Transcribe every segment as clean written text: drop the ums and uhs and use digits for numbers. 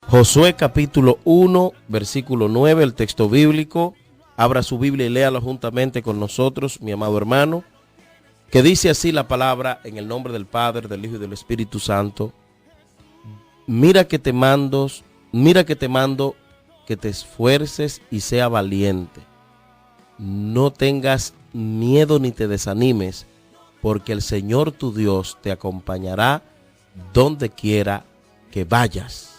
Josué capítulo 1, versículo 9, el texto bíblico. Abra su Biblia y léalo juntamente con nosotros, mi amado hermano, que dice así la palabra en el nombre del Padre, del Hijo y del Espíritu Santo. Mira que te mando que te esfuerces y sea valiente. No tengas miedo ni te desanimes, porque el Señor tu Dios te acompañará donde quiera que vayas.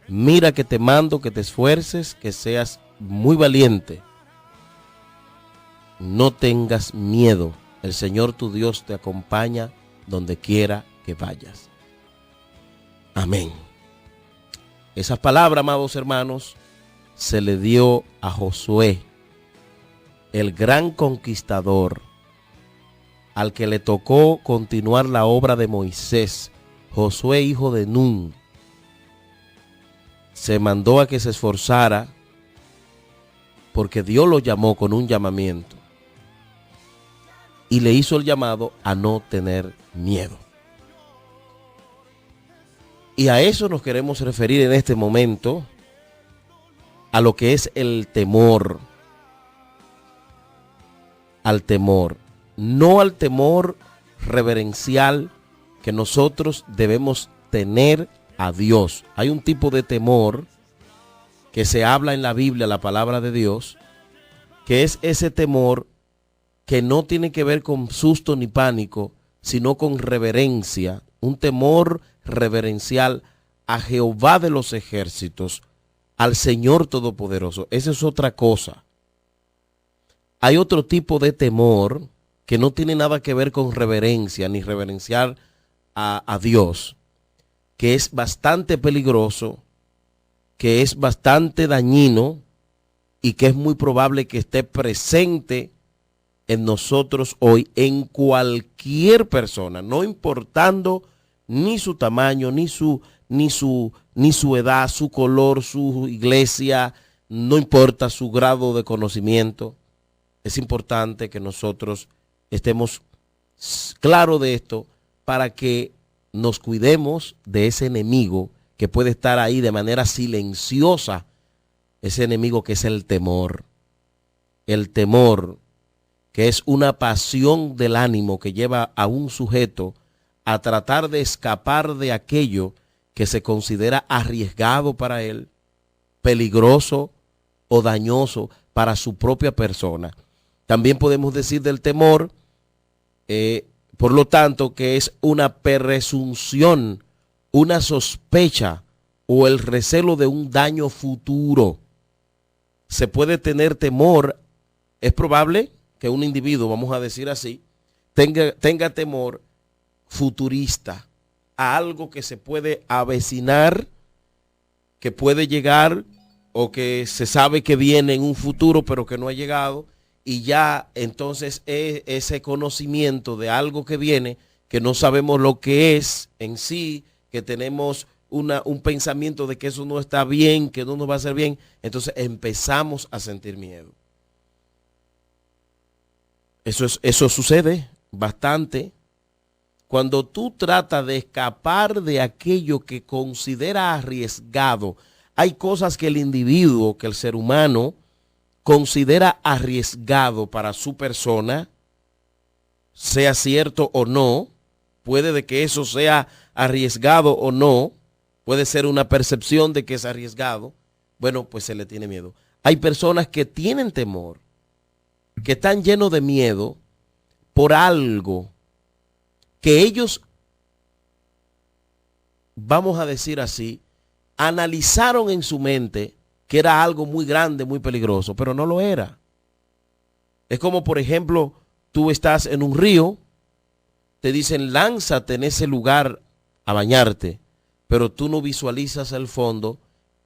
Mira que te mando que te esfuerces, que seas muy valiente. No tengas miedo, el Señor tu Dios te acompaña donde quiera que vayas. Amén. Esa palabra, amados hermanos, se le dio a Josué, el gran conquistador, al que le tocó continuar la obra de Moisés. Josué, hijo de Nun, se mandó a que se esforzara porque Dios lo llamó con un llamamiento y le hizo el llamado a no tener miedo. Y a eso nos queremos referir en este momento, a lo que es el temor. Al temor, no al temor reverencial que nosotros debemos tener a Dios. Hay un tipo de temor que se habla en la Biblia, la palabra de Dios, que es ese temor que no tiene que ver con susto ni pánico, sino con reverencia, un temor reverencial a Jehová de los ejércitos, al Señor Todopoderoso. Esa es otra cosa. Hay otro tipo de temor que no tiene nada que ver con reverencia ni reverenciar a Dios, que es bastante peligroso, que es bastante dañino y que es muy probable que esté presente en nosotros hoy, en cualquier persona, no importando ni su tamaño, ni su edad, su color, su iglesia, no importa su grado de conocimiento. Es importante que nosotros estemos claros de esto para que nos cuidemos de ese enemigo que puede estar ahí de manera silenciosa, ese enemigo que es el temor. El temor, que es una pasión del ánimo que lleva a un sujeto a tratar de escapar de aquello que se considera arriesgado para él, peligroso o dañoso para su propia persona. También podemos decir del temor, por lo tanto, que es una presunción, una sospecha o el recelo de un daño futuro. Se puede tener temor, es probable que un individuo, vamos a decir así, tenga temor futurista a algo que se puede avecinar, que puede llegar o que se sabe que viene en un futuro pero que no ha llegado, y ya entonces ese conocimiento de algo que viene, que no sabemos lo que es en sí, que tenemos un pensamiento de que eso no está bien, que no nos va a hacer bien, entonces empezamos a sentir miedo. Eso sucede bastante. Cuando tú tratas de escapar de aquello que considera arriesgado, hay cosas que el individuo, que el ser humano, considera arriesgado para su persona, sea cierto o no, puede de que eso sea arriesgado o no, puede ser una percepción de que es arriesgado, bueno, pues se le tiene miedo. Hay personas que tienen temor, que están llenos de miedo por algo que ellos, vamos a decir así, analizaron en su mente que era algo muy grande, muy peligroso, pero no lo era. Es como, por ejemplo, tú estás en un río, te dicen lánzate en ese lugar a bañarte, pero tú no visualizas el fondo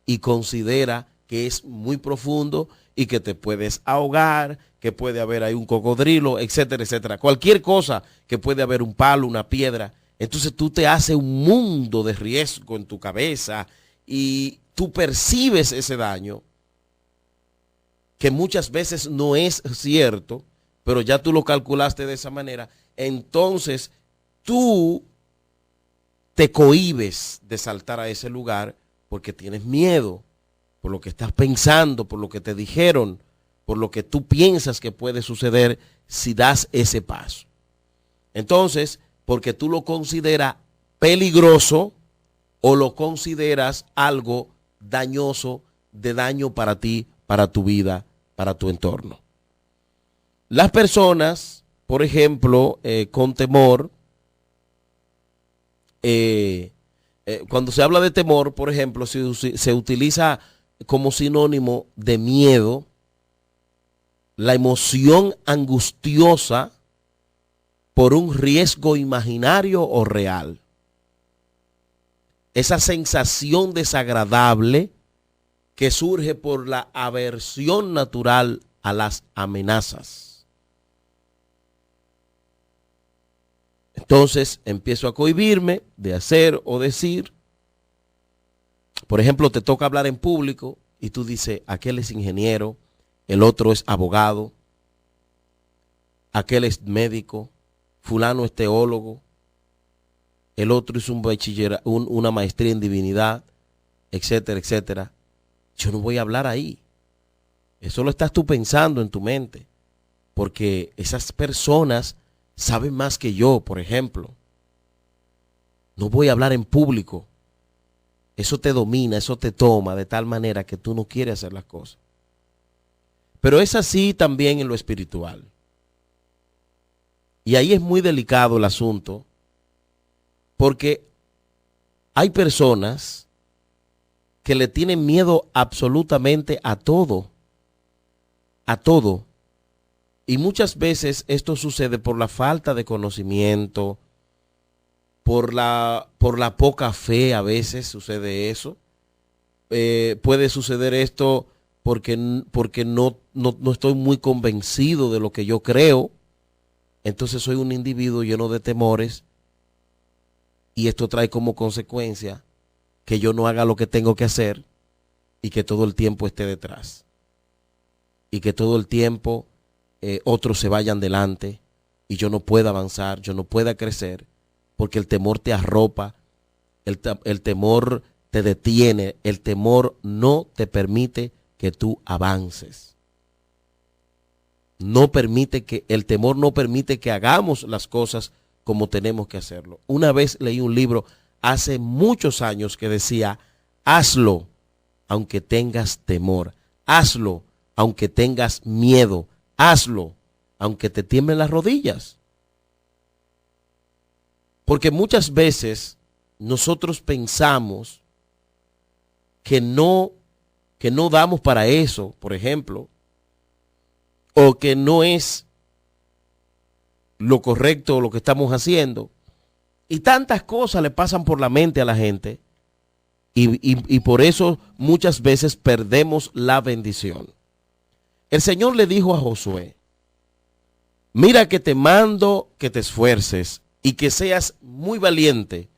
y considera que es muy profundo y que te puedes ahogar, que puede haber ahí un cocodrilo, etcétera, etcétera. Cualquier cosa, que puede haber un palo, una piedra. Entonces tú te haces un mundo de riesgo en tu cabeza y tú percibes ese daño, que muchas veces no es cierto, pero ya tú lo calculaste de esa manera. Entonces tú te cohibes de saltar a ese lugar porque tienes miedo, por lo que estás pensando, por lo que te dijeron, por lo que tú piensas que puede suceder si das ese paso. Entonces, porque tú lo consideras peligroso o lo consideras algo dañoso, de daño para ti, para tu vida, para tu entorno. Las personas, por ejemplo, con temor, cuando se habla de temor, por ejemplo, se utiliza como sinónimo de miedo, la emoción angustiosa por un riesgo imaginario o real. Esa sensación desagradable que surge por la aversión natural a las amenazas. Entonces empiezo a cohibirme de hacer o decir. Por ejemplo, te toca hablar en público y tú dices, aquel es ingeniero, el otro es abogado, aquel es médico, fulano es teólogo, el otro es un bachiller, una maestría en divinidad, etcétera, etcétera. Yo no voy a hablar ahí. Eso lo estás tú pensando en tu mente, porque esas personas saben más que yo, por ejemplo. No voy a hablar en público. Eso te domina, eso te toma de tal manera que tú no quieres hacer las cosas. Pero es así también en lo espiritual. Y ahí es muy delicado el asunto, porque hay personas que le tienen miedo absolutamente a todo. A todo. Y muchas veces esto sucede por la falta de conocimiento, por la poca fe, a veces sucede eso. Puede suceder esto porque no estoy muy convencido de lo que yo creo. Entonces soy un individuo lleno de temores y esto trae como consecuencia que yo no haga lo que tengo que hacer y que todo el tiempo esté detrás. Y que todo el tiempo otros se vayan delante y yo no pueda avanzar, yo no pueda crecer, porque el temor te arropa, el temor te detiene, el temor no te permite que tú avances. El temor no permite que hagamos las cosas como tenemos que hacerlo. Una vez leí un libro hace muchos años que decía, hazlo aunque tengas temor, hazlo aunque tengas miedo, hazlo aunque te tiemblen las rodillas. Porque muchas veces nosotros pensamos que no damos para eso, por ejemplo, o que no es lo correcto lo que estamos haciendo. Y tantas cosas le pasan por la mente a la gente y por eso muchas veces perdemos la bendición. El Señor le dijo a Josué, mira que te mando que te esfuerces y que seas muy valiente,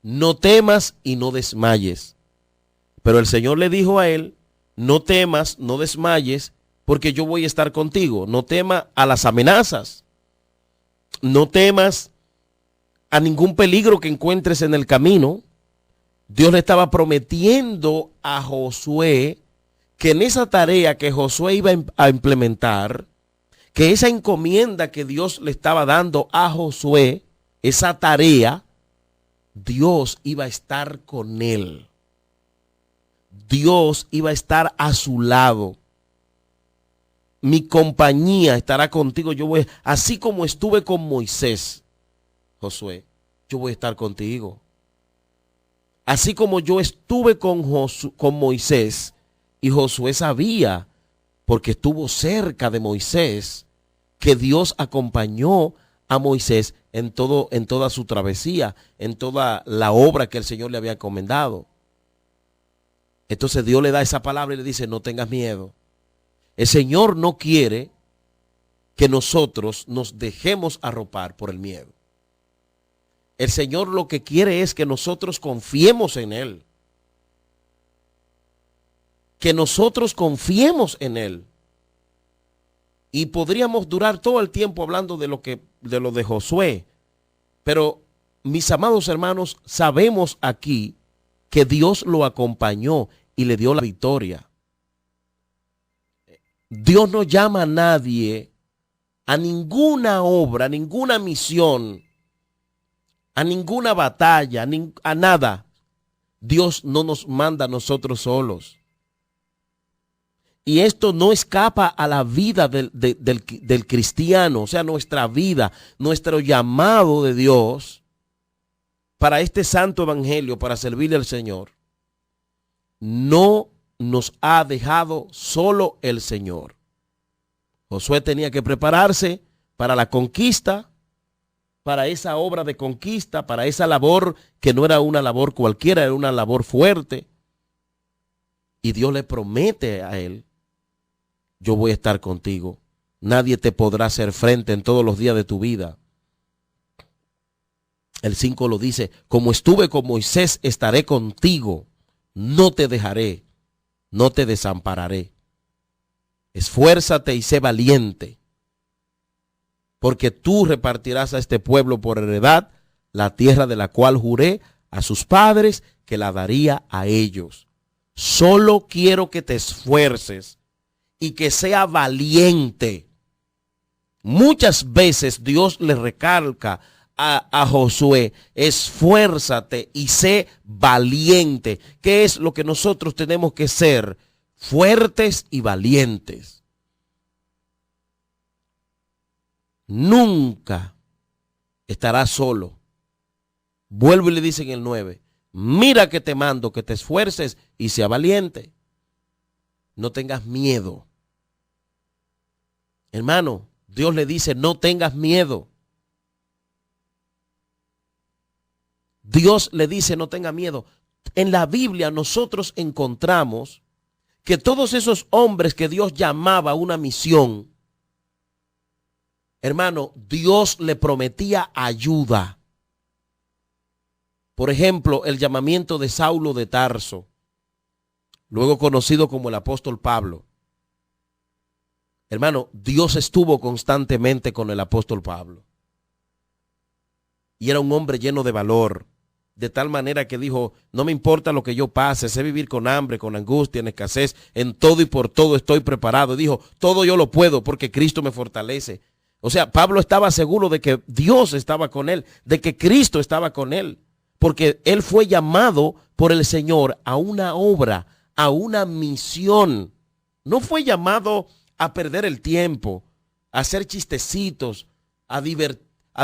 no temas y no desmayes. Pero el Señor le dijo a él, no temas, no desmayes, porque yo voy a estar contigo. No temas a las amenazas, no temas a ningún peligro que encuentres en el camino. Dios le estaba prometiendo a Josué que en esa tarea que Josué iba a implementar, que esa encomienda que Dios le estaba dando a Josué, esa tarea, Dios iba a estar con él. Dios iba a estar a su lado. Mi compañía estará contigo. Así como estuve con Moisés, Josué, yo voy a estar contigo. Así como yo estuve con Moisés, y Josué sabía, porque estuvo cerca de Moisés, que Dios acompañó a Moisés en toda su travesía, en toda la obra que el Señor le había encomendado. Entonces Dios le da esa palabra y le dice, no tengas miedo. El Señor no quiere que nosotros nos dejemos arropar por el miedo. El Señor lo que quiere es que nosotros confiemos en Él. Que nosotros confiemos en Él. Y podríamos durar todo el tiempo hablando de lo de Josué. Pero, mis amados hermanos, sabemos aquí que Dios lo acompañó y le dio la victoria. Dios no llama a nadie a ninguna obra, a ninguna misión, a ninguna batalla, a nada. Dios no nos manda a nosotros solos. Y esto no escapa a la vida del cristiano, o sea, nuestra vida, nuestro llamado de Dios para este santo evangelio, para servirle al Señor. No nos ha dejado solo el Señor. Josué tenía que prepararse para la conquista, para esa obra de conquista, para esa labor que no era una labor cualquiera, era una labor fuerte. Y Dios le promete a él: yo voy a estar contigo. Nadie te podrá hacer frente en todos los días de tu vida. El 5 lo dice: como estuve con Moisés, estaré contigo. No te dejaré, no te desampararé. Esfuérzate y sé valiente, porque tú repartirás a este pueblo por heredad la tierra de la cual juré a sus padres que la daría a ellos. Solo quiero que te esfuerces y que sea valiente. Muchas veces Dios le recalca a Josué: esfuérzate y sé valiente. ¿Qué es lo que nosotros tenemos que ser? Fuertes y valientes. Nunca estarás solo. Vuelvo y le dice en el 9: mira que te mando que te esfuerces y sea valiente. No tengas miedo. Hermano, Dios le dice: no tengas miedo. Dios le dice: no tenga miedo. En la Biblia nosotros encontramos que todos esos hombres que Dios llamaba a una misión, hermano, Dios le prometía ayuda. Por ejemplo, el llamamiento de Saulo de Tarso, luego conocido como el apóstol Pablo. Hermano, Dios estuvo constantemente con el apóstol Pablo. Y era un hombre lleno de valor, de tal manera que dijo: no me importa lo que yo pase, sé vivir con hambre, con angustia, en escasez, en todo y por todo estoy preparado. Y dijo: todo yo lo puedo porque Cristo me fortalece. O sea, Pablo estaba seguro de que Dios estaba con él, de que Cristo estaba con él, porque él fue llamado por el Señor a una obra, a una misión. No fue llamado a perder el tiempo, a hacer chistecitos, a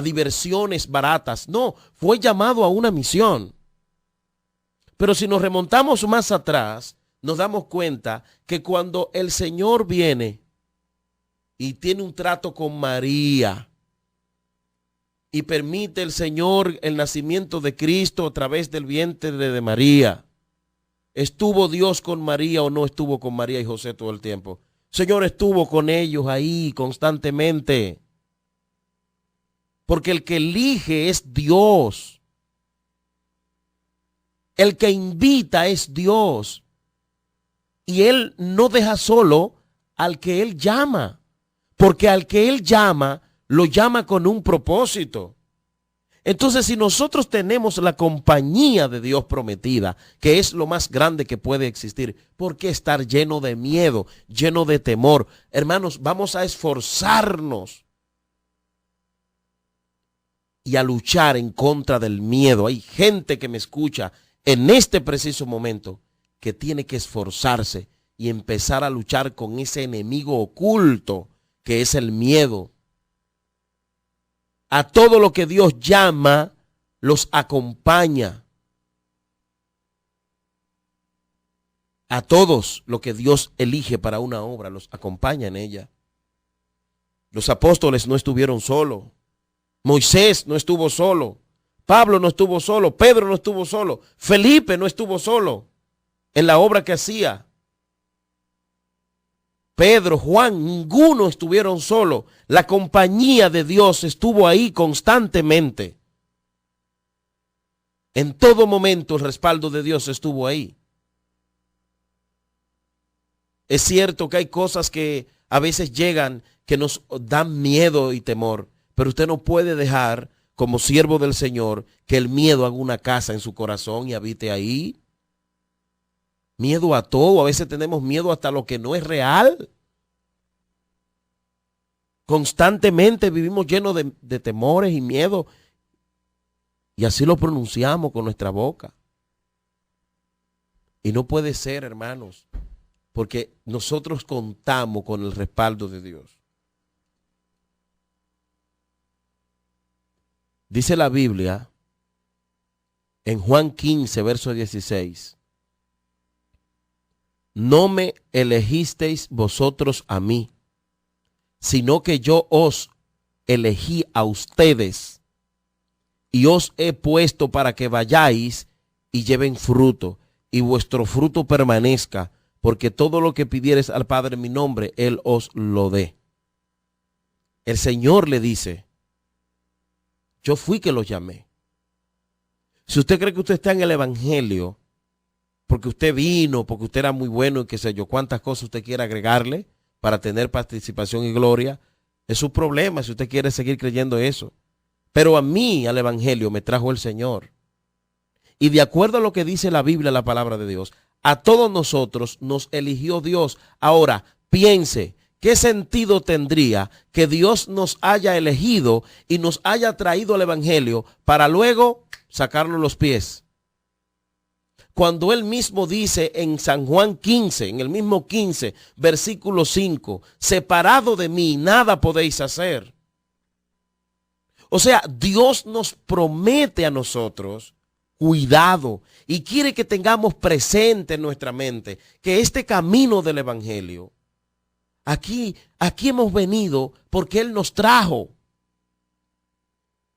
diversiones baratas. No, fue llamado a una misión. Pero si nos remontamos más atrás, nos damos cuenta que cuando el Señor viene y tiene un trato con María y permite el Señor el nacimiento de Cristo a través del vientre de María, ¿estuvo Dios con María o no estuvo con María y José todo el tiempo? El Señor estuvo con ellos ahí constantemente. Porque el que elige es Dios. El que invita es Dios. Y Él no deja solo al que Él llama. Porque al que Él llama, lo llama con un propósito. Entonces, si nosotros tenemos la compañía de Dios prometida, que es lo más grande que puede existir, ¿por qué estar lleno de miedo, lleno de temor? Hermanos, vamos a esforzarnos y a luchar en contra del miedo. Hay gente que me escucha en este preciso momento que tiene que esforzarse y empezar a luchar con ese enemigo oculto que es el miedo. A todo lo que Dios llama, los acompaña. A todos lo que Dios elige para una obra, los acompaña en ella. Los apóstoles no estuvieron solos. Moisés no estuvo solo. Pablo no estuvo solo. Pedro no estuvo solo. Felipe no estuvo solo en la obra que hacía. Pedro, Juan, ninguno estuvieron solos. La compañía de Dios estuvo ahí constantemente. En todo momento el respaldo de Dios estuvo ahí. Es cierto que hay cosas que a veces llegan que nos dan miedo y temor, pero usted no puede dejar, como siervo del Señor, que el miedo haga una casa en su corazón y habite ahí. Miedo a todo. A veces tenemos miedo hasta lo que no es real. Constantemente vivimos llenos de temores y miedo. Y así lo pronunciamos con nuestra boca. Y no puede ser, hermanos, porque nosotros contamos con el respaldo de Dios. Dice la Biblia en Juan 15, verso 16. No me elegisteis vosotros a mí, sino que yo os elegí a ustedes y os he puesto para que vayáis y lleven fruto, y vuestro fruto permanezca, porque todo lo que pidiereis al Padre en mi nombre, Él os lo dé. El Señor le dice, yo fui que los llamé. Si usted cree que usted está en el Evangelio, porque usted vino, porque usted era muy bueno y qué sé yo, cuántas cosas usted quiere agregarle para tener participación y gloria, es su problema si usted quiere seguir creyendo eso. Pero a mí, al Evangelio, me trajo el Señor. Y de acuerdo a lo que dice la Biblia, la palabra de Dios, a todos nosotros nos eligió Dios. Ahora, piense, ¿qué sentido tendría que Dios nos haya elegido y nos haya traído al Evangelio para luego sacarnos los pies? Cuando Él mismo dice en San Juan 15, en el mismo 15, versículo 5, separado de mí, nada podéis hacer. O sea, Dios nos promete a nosotros cuidado y quiere que tengamos presente en nuestra mente que este camino del Evangelio, aquí hemos venido porque Él nos trajo.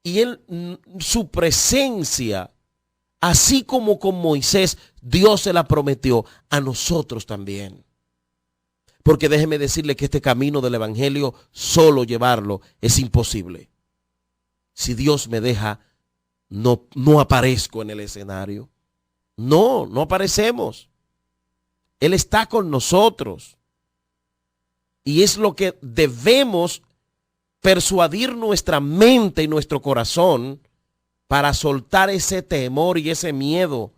Y su presencia, así como con Moisés, Dios se la prometió a nosotros también. Porque déjeme decirle que este camino del Evangelio, solo llevarlo es imposible. Si Dios me deja, no aparezco en el escenario. No aparecemos. Él está con nosotros. Y es lo que debemos persuadir nuestra mente y nuestro corazón para soltar ese temor y ese miedo.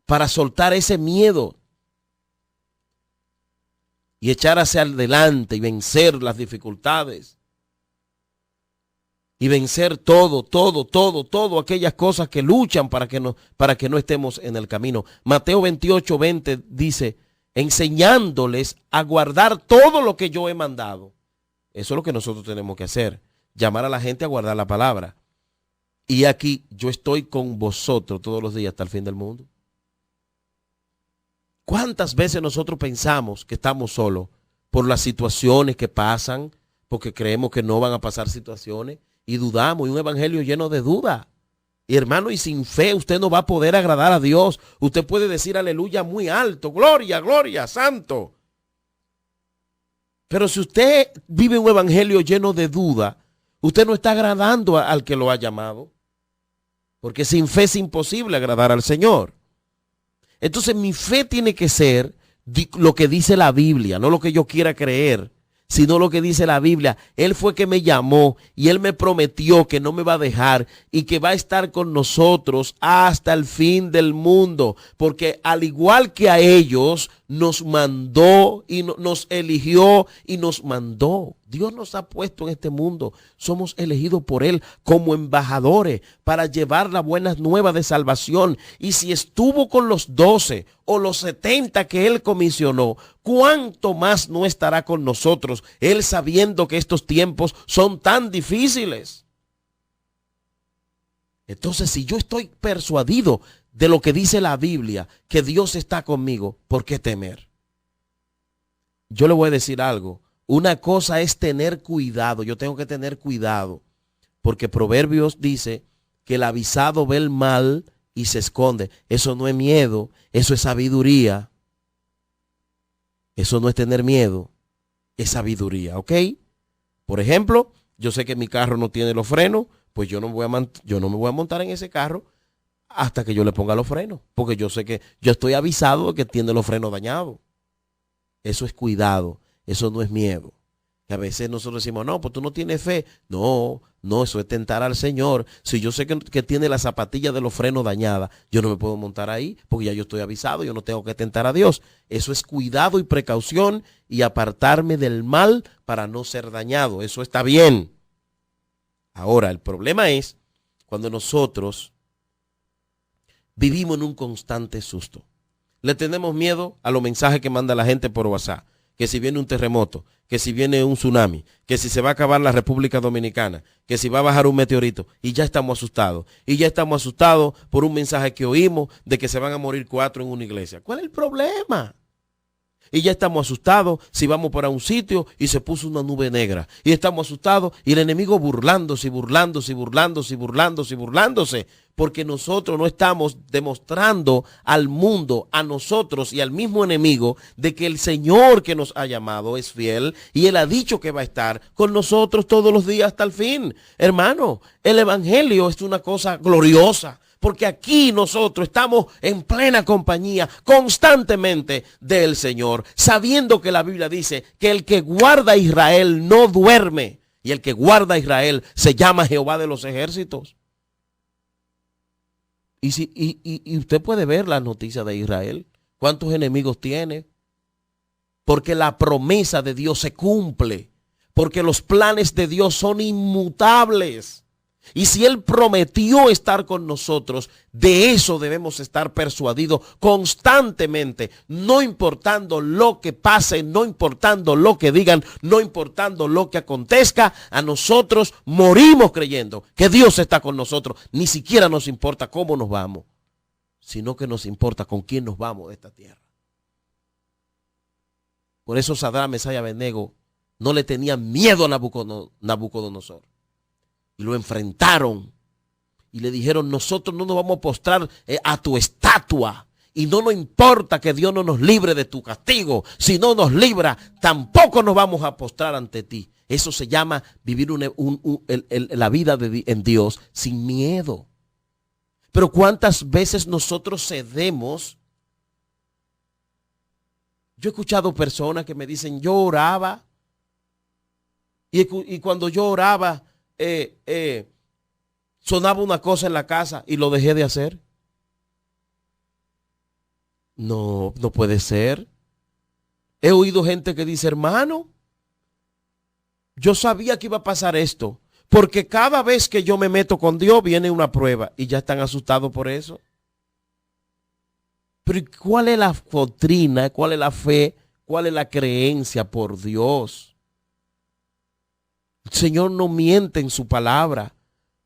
Para soltar ese miedo. Y echar hacia adelante y vencer las dificultades. Y vencer todo aquellas cosas que luchan para que no estemos en el camino. Mateo 28:20 dice, enseñándoles a guardar todo lo que yo he mandado. Eso es lo que nosotros tenemos que hacer. Llamar a la gente a guardar la palabra. Y aquí yo estoy con vosotros todos los días hasta el fin del mundo. ¿Cuántas veces nosotros pensamos que estamos solos por las situaciones que pasan, porque creemos que no van a pasar situaciones? Y dudamos, y un evangelio lleno de duda. Y hermano, y sin fe usted no va a poder agradar a Dios. Usted puede decir aleluya muy alto, gloria, gloria, santo. Pero si usted vive un evangelio lleno de duda, usted no está agradando al que lo ha llamado. Porque sin fe es imposible agradar al Señor. Entonces mi fe tiene que ser lo que dice la Biblia, no lo que yo quiera creer, sino lo que dice la Biblia. Él fue que me llamó y Él me prometió que no me va a dejar y que va a estar con nosotros hasta el fin del mundo. Porque al igual que a ellos, nos mandó y nos eligió y nos mandó. Dios nos ha puesto en este mundo. Somos elegidos por Él como embajadores para llevar las buenas nuevas de salvación. Y si estuvo con los 12 o los 70 que Él comisionó, ¿cuánto más no estará con nosotros? Él sabiendo que estos tiempos son tan difíciles. Entonces, si yo estoy persuadido de lo que dice la Biblia, que Dios está conmigo, ¿por qué temer? Yo le voy a decir algo. Una cosa es tener cuidado. Yo tengo que tener cuidado. Porque Proverbios dice que el avisado ve el mal y se esconde. Eso no es miedo. Eso es sabiduría. Eso no es tener miedo. Es sabiduría, ¿ok? Por ejemplo, yo sé que mi carro no tiene los frenos. Pues yo no me voy a montar en ese carro hasta que yo le ponga los frenos. Porque yo sé que yo estoy avisado de que tiene los frenos dañados. Eso es cuidado. Eso no es miedo. Que a veces nosotros decimos, no, pues tú no tienes fe. No, no, eso es tentar al Señor. Si yo sé que tiene la zapatilla de los frenos dañada, yo no me puedo montar ahí porque ya yo estoy avisado, yo no tengo que tentar a Dios. Eso es cuidado y precaución y apartarme del mal para no ser dañado. Eso está bien. Ahora, el problema es cuando nosotros vivimos en un constante susto. Le tenemos miedo a los mensajes que manda la gente por WhatsApp. Que si viene un terremoto, que si viene un tsunami, que si se va a acabar la República Dominicana, que si va a bajar un meteorito, y ya estamos asustados. Y ya estamos asustados por un mensaje que oímos de que se van a morir 4 en una iglesia. ¿Cuál es el problema? Y ya estamos asustados si vamos para un sitio y se puso una nube negra. Y estamos asustados y el enemigo burlándose, burlándose. Porque nosotros no estamos demostrando al mundo, a nosotros y al mismo enemigo de que el Señor que nos ha llamado es fiel y Él ha dicho que va a estar con nosotros todos los días hasta el fin. Hermano, el evangelio es una cosa gloriosa. Porque aquí nosotros estamos en plena compañía constantemente del Señor, sabiendo que la Biblia dice que el que guarda a Israel no duerme. Y el que guarda a Israel se llama Jehová de los ejércitos. Y usted puede ver las noticias de Israel. ¿Cuántos enemigos tiene? Porque la promesa de Dios se cumple. Porque los planes de Dios son inmutables. Y si Él prometió estar con nosotros, de eso debemos estar persuadidos constantemente, no importando lo que pase, no importando lo que digan, no importando lo que acontezca, a nosotros morimos creyendo que Dios está con nosotros. Ni siquiera nos importa cómo nos vamos, sino que nos importa con quién nos vamos de esta tierra. Por eso Sadrach, Mesach y Abednego no le tenían miedo a Nabucodonosor. Y lo enfrentaron y le dijeron, nosotros no nos vamos a postrar a tu estatua. Y no nos importa que Dios no nos libre de tu castigo. Si no nos libra, tampoco nos vamos a postrar ante ti. Eso se llama vivir la vida en Dios sin miedo. Pero ¿cuántas veces nosotros cedemos? Yo he escuchado personas que me dicen, yo oraba. Y cuando yo oraba, sonaba una cosa en la casa y lo dejé de hacer. No, no puede ser. He oído gente que dice, hermano, yo sabía que iba a pasar esto, porque cada vez que yo me meto con Dios viene una prueba y ya están asustados por eso. Pero ¿cuál es la doctrina? ¿Cuál es la fe? ¿Cuál es la creencia por Dios? El Señor no miente en su palabra.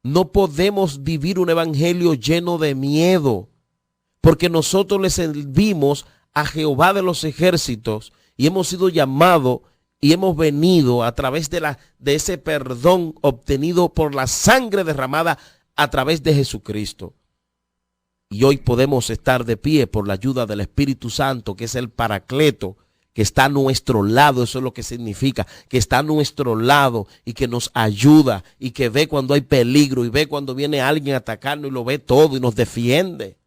No podemos vivir un evangelio lleno de miedo, porque nosotros le servimos a Jehová de los ejércitos y hemos sido llamados y hemos venido a través de ese perdón obtenido por la sangre derramada a través de Jesucristo. Y hoy podemos estar de pie por la ayuda del Espíritu Santo, que es el Paracleto, que está a nuestro lado. Eso es lo que significa, que está a nuestro lado y que nos ayuda y que ve cuando hay peligro y ve cuando viene alguien a atacarnos y lo ve todo y nos defiende.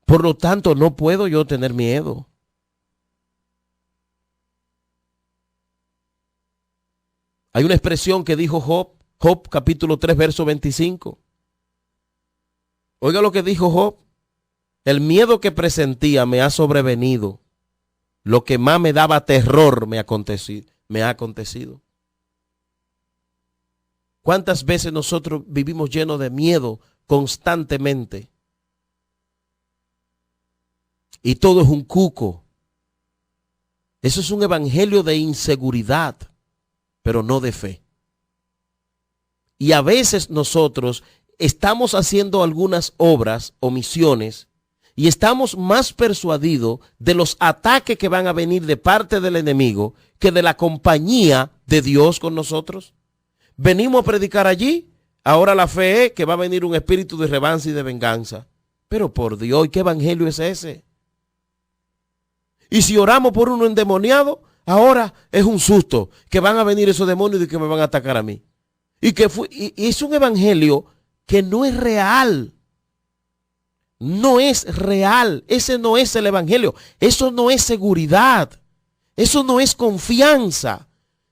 Por lo tanto, no puedo yo tener miedo. Hay una expresión que dijo Job capítulo 3, verso 25. Oiga lo que dijo Job. El miedo que presentía me ha sobrevenido. Lo que más me daba terror me ha acontecido. ¿Cuántas veces nosotros vivimos llenos de miedo constantemente? Y todo es un cuco. Eso es un evangelio de inseguridad, pero no de fe. Y a veces nosotros estamos haciendo algunas obras o misiones y estamos más persuadidos de los ataques que van a venir de parte del enemigo que de la compañía de Dios con nosotros. Venimos a predicar allí. Ahora la fe es que va a venir un espíritu de revancha y de venganza. Pero por Dios, ¿qué evangelio es ese? Y si oramos por uno endemoniado, ahora es un susto que van a venir esos demonios y que me van a atacar a mí. Y es un evangelio que no es real. No es real. Ese no es el evangelio. Eso no es seguridad. Eso no es confianza.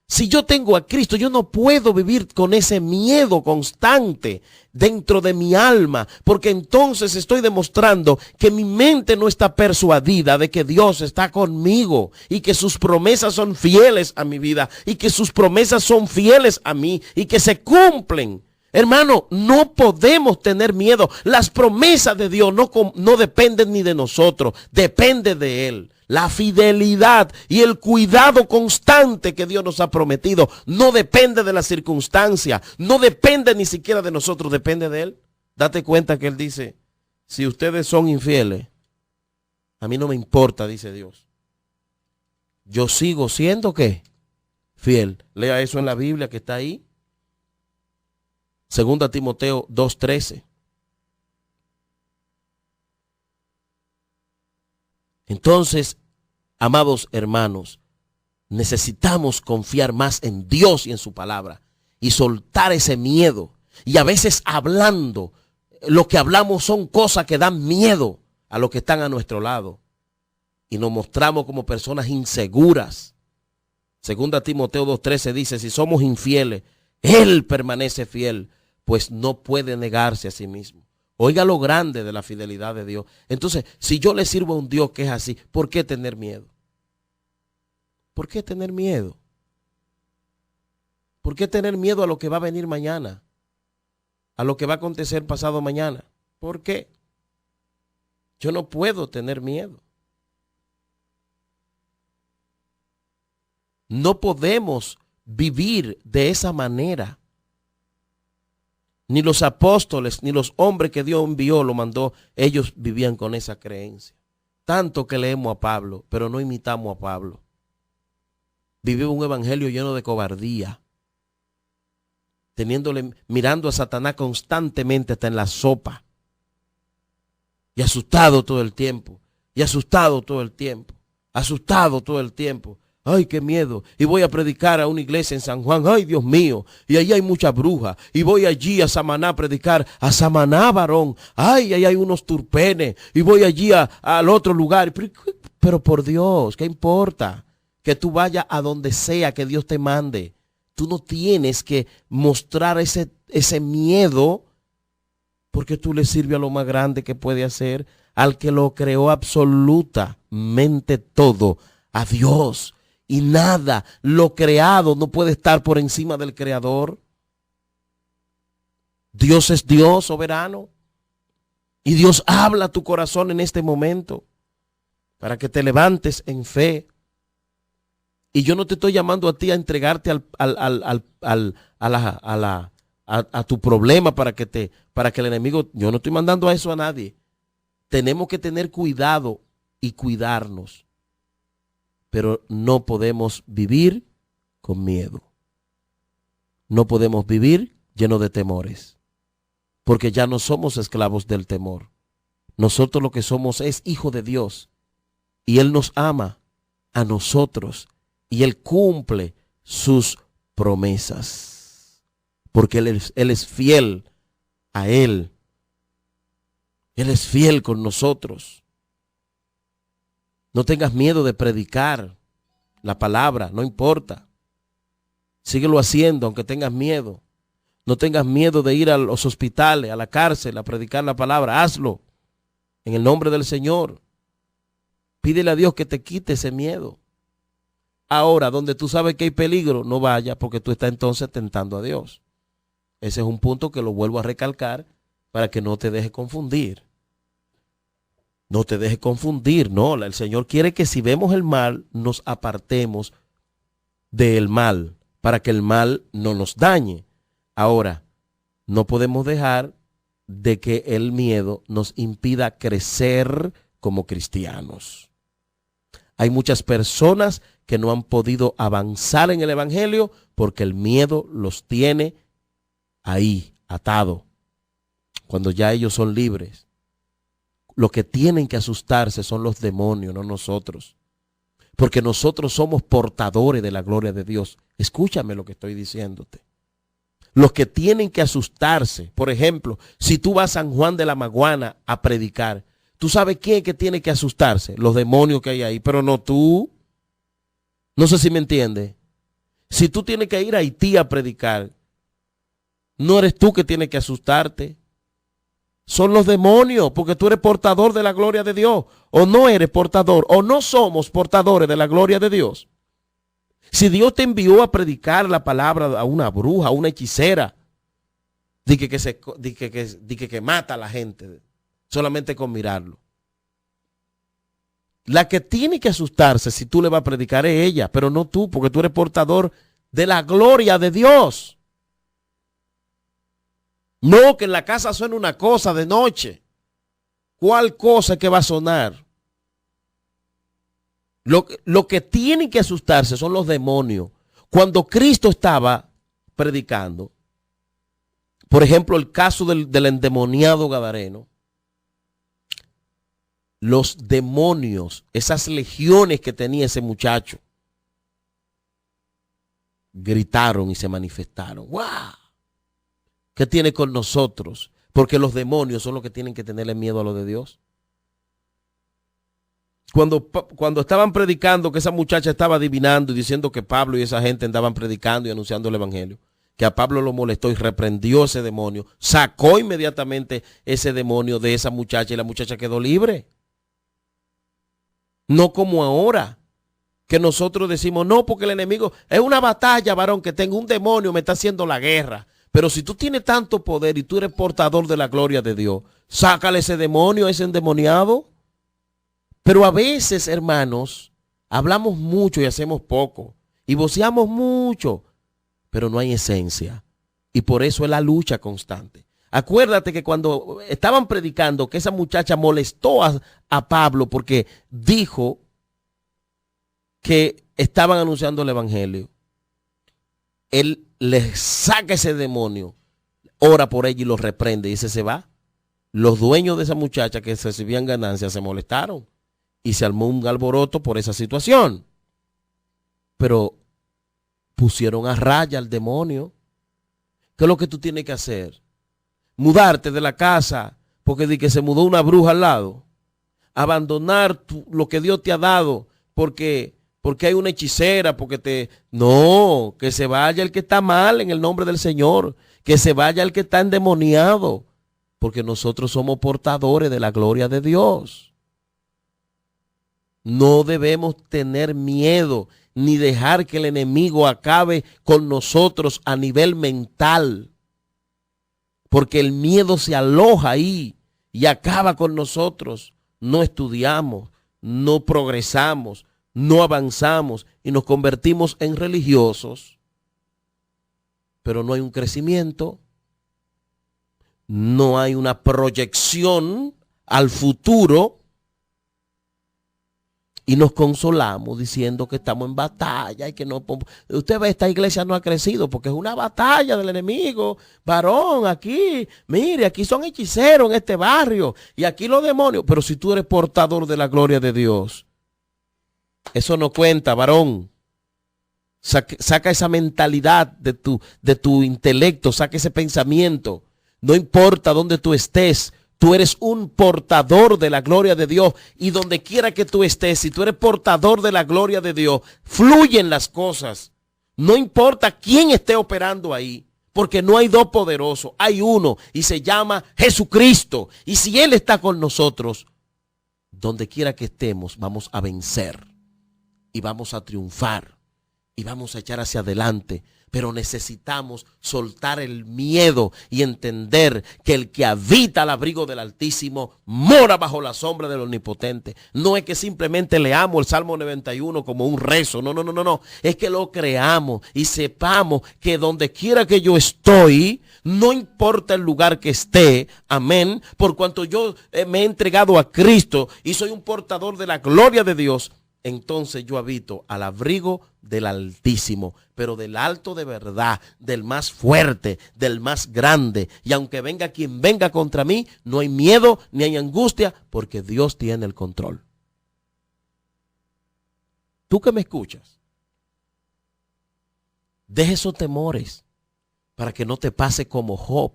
Si yo tengo a Cristo, yo no puedo vivir con ese miedo constante dentro de mi alma, porque entonces estoy demostrando que mi mente no está persuadida de que Dios está conmigo y que sus promesas son fieles a mi vida y que sus promesas son fieles a mí y que se cumplen. Hermano, no podemos tener miedo. Las promesas de Dios no dependen ni de nosotros, depende de Él. La fidelidad y el cuidado constante que Dios nos ha prometido no depende de la circunstancia, no depende ni siquiera de nosotros, depende de Él. Date cuenta que Él dice, si ustedes son infieles, a mí no me importa, dice Dios. Yo sigo siendo, ¿qué? Fiel. Lea eso en la Biblia que está ahí. 2 Timoteo 2:13. Entonces, amados hermanos, necesitamos confiar más en Dios y en su palabra y soltar ese miedo. Y a veces hablando, lo que hablamos son cosas que dan miedo a los que están a nuestro lado. Y nos mostramos como personas inseguras. 2 Timoteo 2:13 dice, si somos infieles, Él permanece fiel, pues no puede negarse a sí mismo. Oiga lo grande de la fidelidad de Dios. Entonces, si yo le sirvo a un Dios que es así, ¿por qué tener miedo? ¿Por qué tener miedo? ¿Por qué tener miedo a lo que va a venir mañana? A lo que va a acontecer pasado mañana. ¿Por qué? Yo no puedo tener miedo. No podemos vivir de esa manera. Ni los apóstoles, ni los hombres que Dios envió, lo mandó, ellos vivían con esa creencia. Tanto que leemos a Pablo, pero no imitamos a Pablo. Vivimos un evangelio lleno de cobardía. Mirando a Satanás constantemente hasta en la sopa. Y asustado todo el tiempo. Y asustado todo el tiempo. Asustado todo el tiempo. Ay, qué miedo. Y voy a predicar a una iglesia en San Juan. Ay, Dios mío. Y allí hay muchas brujas. Y voy allí a Samaná a predicar. A Samaná, varón. Ay, ahí hay unos turpenes. Y voy allí al otro lugar. Pero por Dios, ¿qué importa? Que tú vayas a donde sea que Dios te mande. Tú no tienes que mostrar ese miedo, porque tú le sirves a lo más grande que puede hacer, al que lo creó absolutamente todo, a Dios. Y nada, lo creado no puede estar por encima del creador. Dios es Dios soberano. Y Dios habla a tu corazón en este momento para que te levantes en fe. Y yo no te estoy llamando a ti a entregarte a tu problema para que el enemigo, yo no estoy mandando a eso a nadie. Tenemos que tener cuidado y cuidarnos. Pero no podemos vivir con miedo. No podemos vivir llenos de temores. Porque ya no somos esclavos del temor. Nosotros lo que somos es hijos de Dios. Y Él nos ama a nosotros. Y Él cumple sus promesas. Porque Él es fiel a Él. Él es fiel con nosotros. No tengas miedo de predicar la palabra, no importa. Síguelo haciendo aunque tengas miedo. No tengas miedo de ir a los hospitales, a la cárcel, a predicar la palabra. Hazlo en el nombre del Señor. Pídele a Dios que te quite ese miedo. Ahora, donde tú sabes que hay peligro, no vayas, porque tú estás entonces tentando a Dios. Ese es un punto que lo vuelvo a recalcar para que no te dejes confundir. No te dejes confundir, no. El Señor quiere que si vemos el mal, nos apartemos del mal, para que el mal no nos dañe. Ahora, no podemos dejar de que el miedo nos impida crecer como cristianos. Hay muchas personas que no han podido avanzar en el evangelio porque el miedo los tiene ahí, atado, cuando ya ellos son libres. Los que tienen que asustarse son los demonios, no nosotros. Porque nosotros somos portadores de la gloria de Dios. Escúchame lo que estoy diciéndote. Los que tienen que asustarse, por ejemplo, si tú vas a San Juan de la Maguana a predicar, ¿tú sabes quién es que tiene que asustarse? Los demonios que hay ahí, pero no tú. No sé si me entiende. Si tú tienes que ir a Haití a predicar, no eres tú que tienes que asustarte. Son los demonios, porque tú eres portador de la gloria de Dios. O no eres portador, o no somos portadores de la gloria de Dios. Si Dios te envió a predicar la palabra a una bruja, a una hechicera, que mata a la gente solamente con mirarlo. La que tiene que asustarse si tú le vas a predicar es ella, pero no tú, porque tú eres portador de la gloria de Dios. No, que en la casa suene una cosa de noche. ¿Cuál cosa es que va a sonar? Lo que tienen que asustarse son los demonios. Cuando Cristo estaba predicando, por ejemplo, el caso del endemoniado gadareno, los demonios, esas legiones que tenía ese muchacho, gritaron y se manifestaron. ¡Wow! ¿Qué tiene con nosotros? Porque los demonios son los que tienen que tenerle miedo a lo de Dios. Cuando estaban predicando, que esa muchacha estaba adivinando y diciendo que Pablo y esa gente andaban predicando y anunciando el evangelio, que a Pablo lo molestó y reprendió ese demonio, sacó inmediatamente ese demonio de esa muchacha y la muchacha quedó libre. No como ahora, que nosotros decimos, no, porque el enemigo es una batalla, varón, que tengo un demonio, me está haciendo la guerra. Pero si tú tienes tanto poder y tú eres portador de la gloria de Dios, sácale ese demonio, ese endemoniado. Pero a veces, hermanos, hablamos mucho y hacemos poco. Y voceamos mucho, pero no hay esencia. Y por eso es la lucha constante. Acuérdate que cuando estaban predicando, que esa muchacha molestó a Pablo porque dijo que estaban anunciando el evangelio. Él le saca ese demonio, ora por ella y lo reprende y se va. Los dueños de esa muchacha que recibían ganancias se molestaron y se armó un alboroto por esa situación. Pero pusieron a raya al demonio. ¿Qué es lo que tú tienes que hacer? Mudarte de la casa porque de que se mudó una bruja al lado. Abandonar lo que Dios te ha dado porque hay una hechicera, No, que se vaya el que está mal en el nombre del Señor. Que se vaya el que está endemoniado. Porque nosotros somos portadores de la gloria de Dios. No debemos tener miedo ni dejar que el enemigo acabe con nosotros a nivel mental. Porque el miedo se aloja ahí y acaba con nosotros. No estudiamos, no progresamos, no avanzamos y nos convertimos en religiosos. Pero no hay un crecimiento, no hay una proyección al futuro. Y nos consolamos diciendo que estamos en batalla y que no. Usted ve, esta iglesia no ha crecido porque es una batalla del enemigo. Varón, aquí, mire, aquí son hechiceros en este barrio y aquí los demonios. Pero si tú eres portador de la gloria de Dios, eso no cuenta, varón. Saca esa mentalidad de tu intelecto, saca ese pensamiento. No importa dónde tú estés. Tú eres un portador de la gloria de Dios y donde quiera que tú estés, si tú eres portador de la gloria de Dios, fluyen las cosas. No importa quién esté operando ahí, porque no hay dos poderosos, hay uno y se llama Jesucristo. Y si Él está con nosotros, donde quiera que estemos, vamos a vencer y vamos a triunfar y vamos a echar hacia adelante. Pero necesitamos soltar el miedo y entender que el que habita al abrigo del Altísimo mora bajo la sombra del Omnipotente. No es que simplemente leamos el Salmo 91 como un rezo. No. Es que lo creamos y sepamos que donde quiera que yo estoy, no importa el lugar que esté, amén, por cuanto yo me he entregado a Cristo y soy un portador de la gloria de Dios, entonces yo habito al abrigo del Altísimo, pero del alto de verdad, del más fuerte, del más grande. Y aunque venga quien venga contra mí, no hay miedo ni hay angustia, porque Dios tiene el control. Tú que me escuchas, deja esos temores para que no te pase como Job.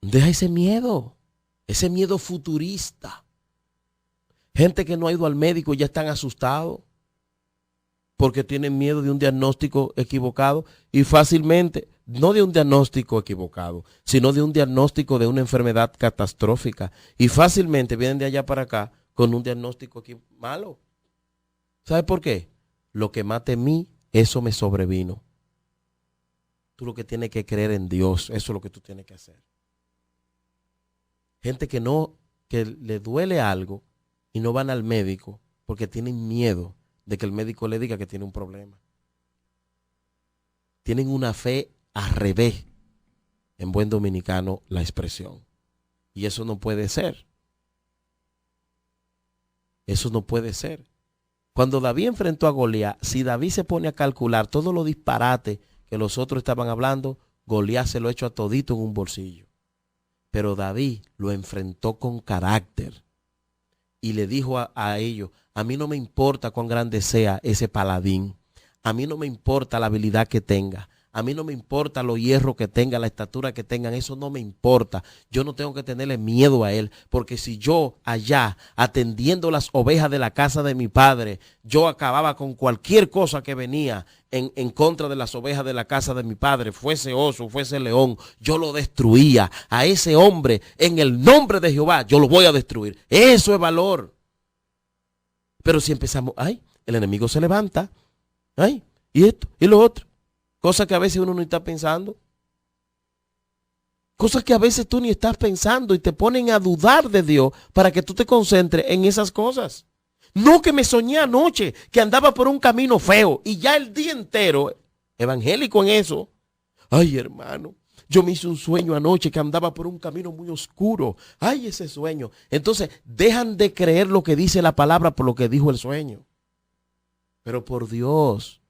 Deja ese miedo futurista. Gente que no ha ido al médico y ya están asustados porque tienen miedo de un diagnóstico equivocado y fácilmente, no de un diagnóstico equivocado, sino de un diagnóstico de una enfermedad catastrófica y fácilmente vienen de allá para acá con un diagnóstico malo. ¿Sabe por qué? Lo que más temí, eso me sobrevino. Tú lo que tienes que creer en Dios, eso es lo que tú tienes que hacer. Gente que le duele algo y no van al médico porque tienen miedo de que el médico le diga que tiene un problema. Tienen una fe al revés, en buen dominicano, la expresión. Y eso no puede ser. Eso no puede ser. Cuando David enfrentó a Goliat, si David se pone a calcular todos los disparates que los otros estaban hablando, Goliat se lo echó a todito en un bolsillo. Pero David lo enfrentó con carácter y le dijo a ellos, a mí no me importa cuán grande sea ese paladín, a mí no me importa la habilidad que tenga, a mí no me importa los hierros que tenga, la estatura que tengan, eso no me importa. Yo no tengo que tenerle miedo a él, porque si yo allá atendiendo las ovejas de la casa de mi padre, yo acababa con cualquier cosa que venía en contra de las ovejas de la casa de mi padre, fuese oso, fuese león, yo lo destruía. A ese hombre, en el nombre de Jehová, yo lo voy a destruir. Eso es valor. Pero si empezamos, ay, el enemigo se levanta, ay, y esto, y lo otro. Cosas que a veces uno no está pensando. Cosas que a veces tú ni estás pensando y te ponen a dudar de Dios para que tú te concentres en esas cosas. No, que me soñé anoche que andaba por un camino feo y ya el día entero evangélico en eso. Ay, hermano, yo me hice un sueño anoche que andaba por un camino muy oscuro. Ay, ese sueño. Entonces dejan de creer lo que dice la palabra por lo que dijo el sueño. Pero por Dios.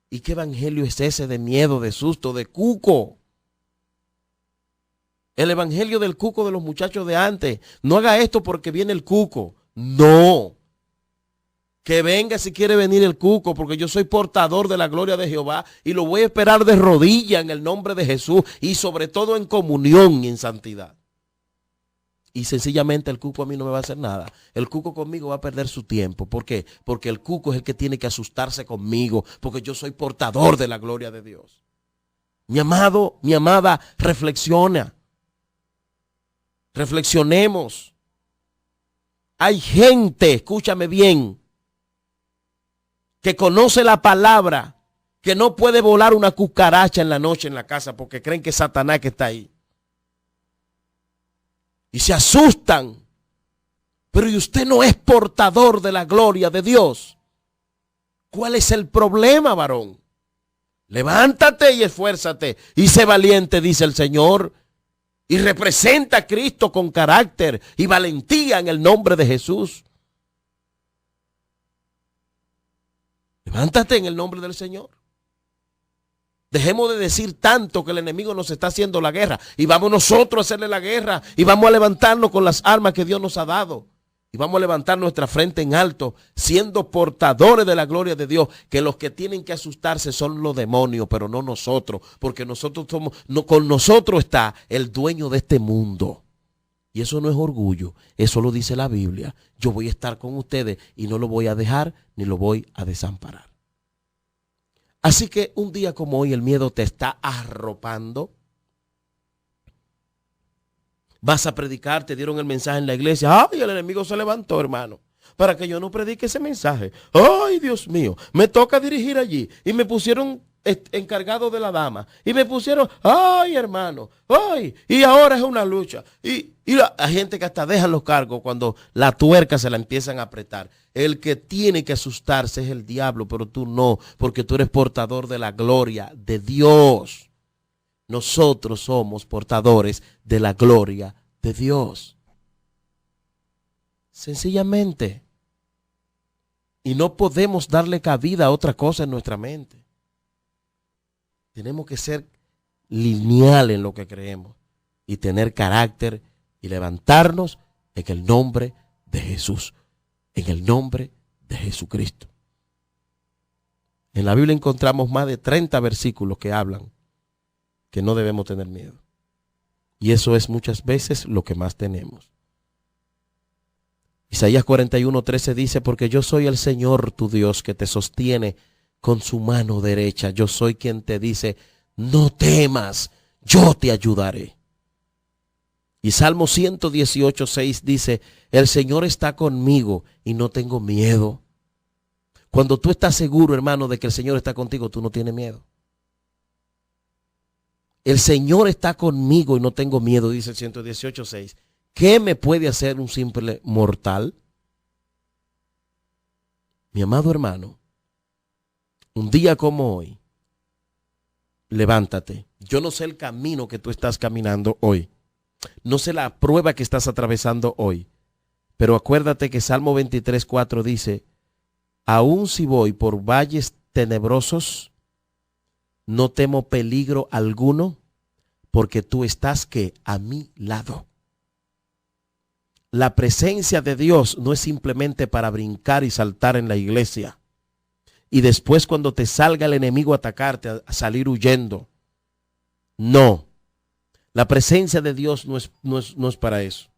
¿Y qué evangelio es ese de miedo, de susto, de cuco? El evangelio del cuco de los muchachos de antes. No haga esto porque viene el cuco. No. Que venga si quiere venir el cuco, porque yo soy portador de la gloria de Jehová y lo voy a esperar de rodillas en el nombre de Jesús y sobre todo en comunión y en santidad. Y sencillamente el cuco a mí no me va a hacer nada. El cuco conmigo va a perder su tiempo. ¿Por qué? Porque el cuco es el que tiene que asustarse conmigo, porque yo soy portador de la gloria de Dios. Mi amado, mi amada, reflexiona. Reflexionemos. Hay gente, escúchame bien, que conoce la palabra, que no puede volar una cucaracha en la noche en la casa porque creen que es Satanás que está ahí. Y se asustan. Pero ¿y usted no es portador de la gloria de Dios? ¿Cuál es el problema, varón? Levántate y esfuérzate y sé valiente, dice el Señor. Y representa a Cristo con carácter y valentía en el nombre de Jesús. Levántate en el nombre del Señor. Dejemos de decir tanto que el enemigo nos está haciendo la guerra y vamos nosotros a hacerle la guerra y vamos a levantarnos con las armas que Dios nos ha dado y vamos a levantar nuestra frente en alto siendo portadores de la gloria de Dios, que los que tienen que asustarse son los demonios, pero no nosotros, porque nosotros somos, no, con nosotros está el dueño de este mundo. Y eso no es orgullo, eso lo dice la Biblia. Yo voy a estar con ustedes y no lo voy a dejar ni lo voy a desamparar. Así que un día como hoy el miedo te está arropando. Vas a predicar, te dieron el mensaje en la iglesia. Ay, el enemigo se levantó, hermano, para que yo no predique ese mensaje. Ay, Dios mío, me toca dirigir allí. Y me pusieron encargado de la dama. Y me pusieron, ay, hermano, ay, y ahora es una lucha. Y hay gente que hasta dejan los cargos cuando la tuerca se la empiezan a apretar. El que tiene que asustarse es el diablo, pero tú no, porque tú eres portador de la gloria de Dios. Nosotros somos portadores de la gloria de Dios. Sencillamente. Y no podemos darle cabida a otra cosa en nuestra mente. Tenemos que ser lineal en lo que creemos y tener carácter y levantarnos en el nombre de Jesús, en el nombre de Jesucristo. En la Biblia encontramos más de 30 versículos que hablan que no debemos tener miedo. Y eso es muchas veces lo que más tenemos. Isaías 41:13 dice, porque yo soy el Señor tu Dios que te sostiene con su mano derecha. Yo soy quien te dice, no temas, yo te ayudaré. Y Salmo 118:6 dice, el Señor está conmigo y no tengo miedo. Cuando tú estás seguro, hermano, de que el Señor está contigo, tú no tienes miedo. El Señor está conmigo y no tengo miedo, dice el 118:6. ¿Qué me puede hacer un simple mortal? Mi amado hermano, un día como hoy, levántate. Yo no sé el camino que tú estás caminando hoy. No sé la prueba que estás atravesando hoy. Pero acuérdate que Salmo 23:4 dice, aun si voy por valles tenebrosos, no temo peligro alguno, porque tú estás ¿qué? A mi lado. La presencia de Dios no es simplemente para brincar y saltar en la iglesia. Y después cuando te salga el enemigo a atacarte, a salir huyendo. No. La presencia de Dios no es para eso.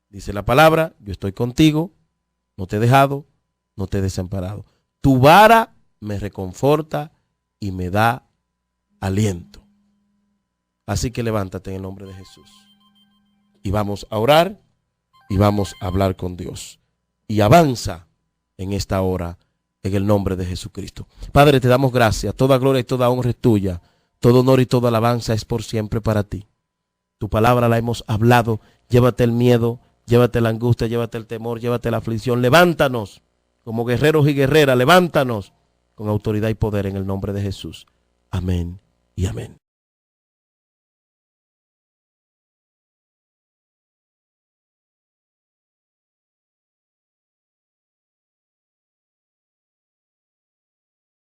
Dice la palabra, yo estoy contigo, no te he dejado, no te he desamparado. Tu vara me reconforta y me da aliento. Así que levántate en el nombre de Jesús. Y vamos a orar y vamos a hablar con Dios. Y avanza en esta hora en el nombre de Jesucristo. Padre, te damos gracias. Toda gloria y toda honra es tuya. Todo honor y toda alabanza es por siempre para ti. Tu palabra la hemos hablado. Llévate el miedo, llévate la angustia, llévate el temor, llévate la aflicción. Levántanos como guerreros y guerreras. Levántanos con autoridad y poder en el nombre de Jesús. Amén y amén.